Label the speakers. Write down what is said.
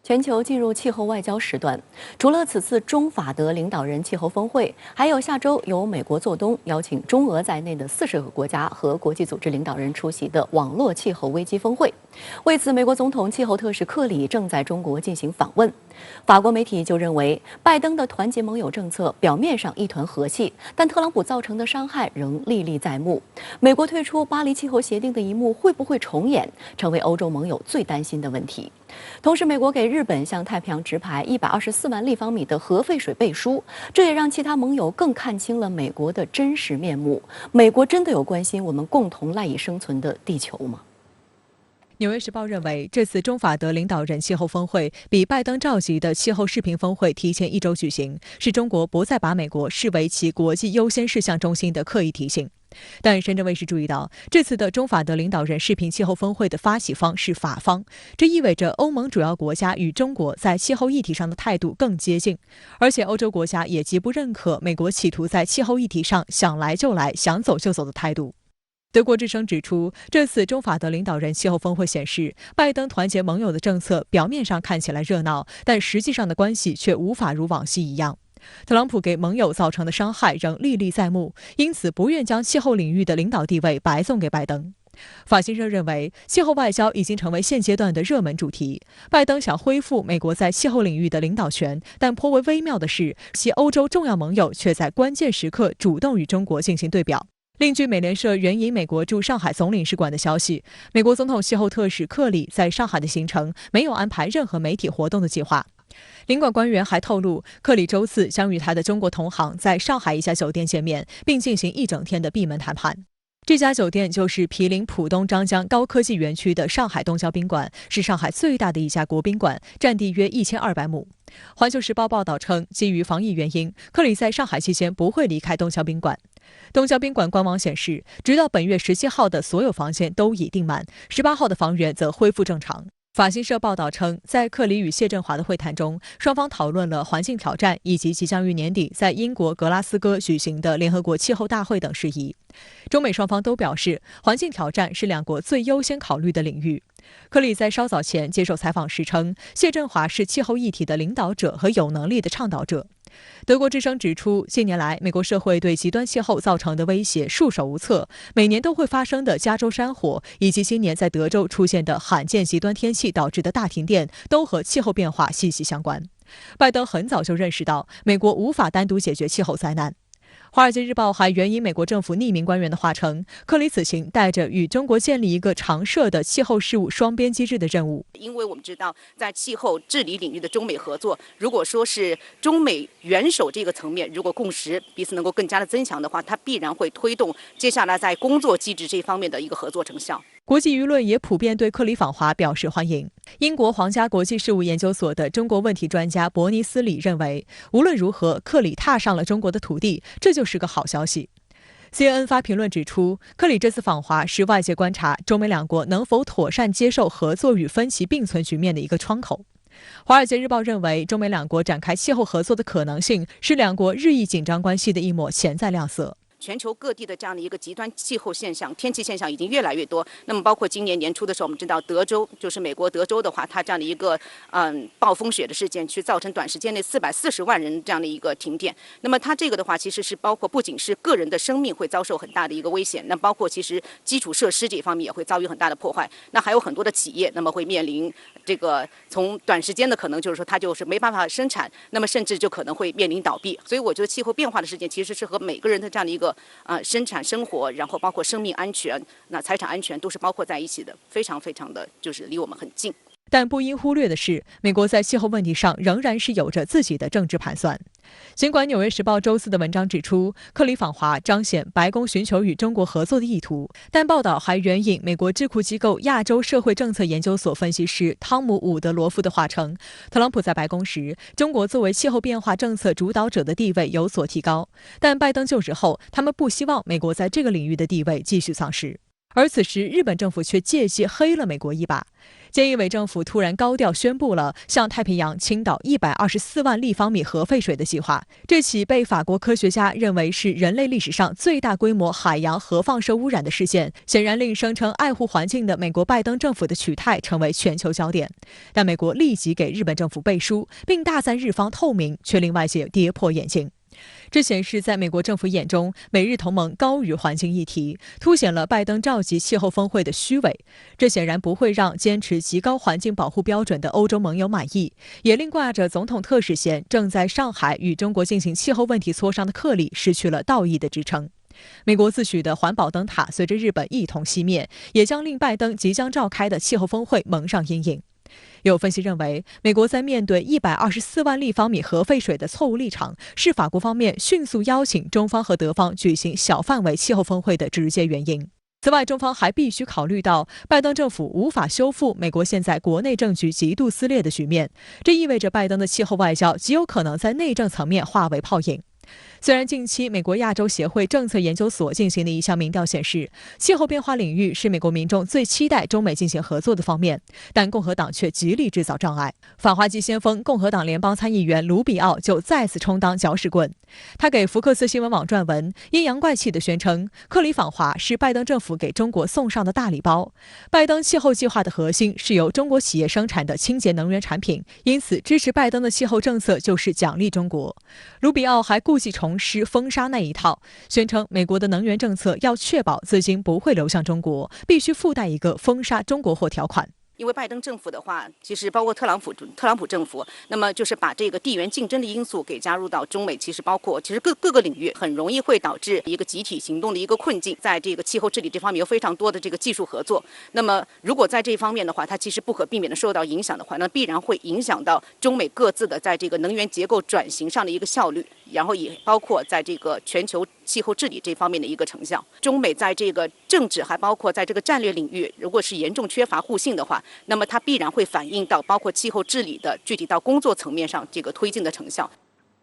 Speaker 1: 全球进入气候外交时段，除了此次中法德领导人气候峰会，还有下周由美国做东邀请中俄在内的40个国家和国际组织领导人出席的网络气候危机峰会。为此，美国总统气候特使克里正在中国进行访问。法国媒体就认为，拜登的团结盟友政策表面上一团和气，但特朗普造成的伤害仍历历在目。美国退出巴黎气候协定的一幕会不会重演，成为欧洲盟友最担心的问题。同时，美国给日本向太平洋直排124万立方米的核废水背书，这也让其他盟友更看清了美国的真实面目。美国真的有关心我们共同赖以生存的地球吗？
Speaker 2: 《纽约时报》认为，这次中法德领导人气候峰会比拜登召集的气候视频峰会提前1周举行，是中国不再把美国视为其国际优先事项中心的刻意提醒。但深圳卫视注意到，这次的中法德领导人视频气候峰会的发起方是法方，这意味着欧盟主要国家与中国在气候议题上的态度更接近，而且欧洲国家也极不认可美国企图在气候议题上想来就来、想走就走的态度。德国之声指出，这次中法德领导人气候峰会显示，拜登团结盟友的政策表面上看起来热闹，但实际上的关系却无法如往昔一样。特朗普给盟友造成的伤害仍历历在目，因此不愿将气候领域的领导地位白送给拜登。法新社认为，气候外交已经成为现阶段的热门主题。拜登想恢复美国在气候领域的领导权，但颇为微妙的是，其欧洲重要盟友却在关键时刻主动与中国进行对表。另据美联社援引美国驻上海总领事馆的消息，美国总统气候特使克里在上海的行程没有安排任何媒体活动的计划。领馆官员还透露，克里周四将与他的中国同行在上海一家酒店见面，并进行1整天的闭门谈判。这家酒店就是毗邻浦东张江高科技园区的上海东郊宾馆，是上海最大的一家国宾馆，占地约1200亩。环球时报报道称，基于防疫原因，克里在上海期间不会离开东郊宾馆。东郊宾馆官网显示，直到本月17号的所有房间都已订满，18号的房源则恢复正常。法新社报道称，在克里与谢振华的会谈中，双方讨论了环境挑战以及即将于年底在英国格拉斯哥举行的联合国气候大会等事宜。中美双方都表示，环境挑战是两国最优先考虑的领域。克里在稍早前接受采访时称，谢振华是气候议题的领导者和有能力的倡导者。德国之声指出，近年来美国社会对极端气候造成的威胁束手无策，每年都会发生的加州山火，以及今年在德州出现的罕见极端天气导致的大停电，都和气候变化息息相关。拜登很早就认识到，美国无法单独解决气候灾难。《华尔街日报》还援引美国政府匿名官员的话称，克里此行带着与中国建立一个常设的气候事务双边机制的任务。
Speaker 3: 因为我们知道，在气候治理领域的中美合作，如果说是中美元首这个层面，如果共识彼此能够更加的增强的话，它必然会推动接下来在工作机制这方面的一个合作成效。
Speaker 2: 国际舆论也普遍对克里访华表示欢迎。英国皇家国际事务研究所的中国问题专家伯尼斯里认为，无论如何，克里踏上了中国的土地，这就是个好消息。CNN 发评论指出，克里这次访华是外界观察中美两国能否妥善接受合作与分歧并存局面的一个窗口。《华尔街日报》认为，中美两国展开气候合作的可能性是两国日益紧张关系的一抹潜在亮色。
Speaker 3: 全球各地的这样的一个极端气候现象、天气现象已经越来越多。那么，包括今年年初的时候，我们知道德州，就是美国德州的话，它这样的一个暴风雪的事件，去造成短时间内440万人这样的一个停电。那么，它这个的话，其实是包括不仅是个人的生命会遭受很大的一个危险，那包括其实基础设施这一方面也会遭遇很大的破坏。那还有很多的企业，那么会面临这个从短时间的可能就是说它就是没办法生产，那么甚至就可能会面临倒闭。所以，我觉得气候变化的事件其实是和每个人的这样的一个生产生活，然后包括生命安全、那财产安全都是包括在一起的，非常非常的就是离我们很近。
Speaker 2: 但不应忽略的是，美国在气候问题上仍然是有着自己的政治盘算。尽管《纽约时报》周四的文章指出，克里访华彰显白宫寻求与中国合作的意图，但报道还援引美国智库机构亚洲社会政策研究所分析师汤姆·伍德罗夫的话称，特朗普在白宫时，中国作为气候变化政策主导者的地位有所提高，但拜登就职后，他们不希望美国在这个领域的地位继续丧失。而此时日本政府却借机黑了美国一把。菅义伟政府突然高调宣布了向太平洋倾倒124万立方米核废水的计划，这起被法国科学家认为是人类历史上最大规模海洋核放射污染的事件，显然令声称爱护环境的美国拜登政府的取态成为全球焦点。但美国立即给日本政府背书，并大赞日方透明，却令外界跌破眼镜。这显示在美国政府眼中，美日同盟高于环境议题，凸显了拜登召集气候峰会的虚伪。这显然不会让坚持极高环境保护标准的欧洲盟友满意，也令挂着总统特使衔正在上海与中国进行气候问题磋商的克里失去了道义的支撑。美国自诩的环保灯塔随着日本一同熄灭，也将令拜登即将召开的气候峰会蒙上阴影。有分析认为，美国在面对124万立方米核废水的错误立场，是法国方面迅速邀请中方和德方举行小范围气候峰会的直接原因。此外，中方还必须考虑到拜登政府无法修复美国现在国内政局极度撕裂的局面，这意味着拜登的气候外交极有可能在内政层面化为泡影。虽然近期美国亚洲协会政策研究所进行的一项民调显示，气候变化领域是美国民众最期待中美进行合作的方面，但共和党却极力制造障碍。反华季先锋共和党联邦参议员卢比奥就再次充当搅屎棍。他给福克斯新闻网撰文，阴阳怪气地宣称，克里访华是拜登政府给中国送上的大礼包。拜登气候计划的核心是由中国企业生产的清洁能源产品，因此支持拜登的气候政策就是奖励中国。卢比奥还故技重施封杀那一套，宣称美国的能源政策要确保资金不会流向中国，必须附带一个封杀中国货条款。
Speaker 3: 因为拜登政府的话，其实包括特朗普政府，那么就是把这个地缘竞争的因素给加入到中美，其实各个领域，很容易会导致一个集体行动的一个困境。在这个气候治理这方面有非常多的这个技术合作，那么如果在这方面的话，它其实不可避免的受到影响的话，那必然会影响到中美各自的在这个能源结构转型上的一个效率，然后也包括在这个全球气候治理这方面的一个成效。中美在这个政治还包括在这个战略领域，如果是严重缺乏互信的话，那么它必然会反映到包括气候治理的具体到工作层面上这个推进的成效。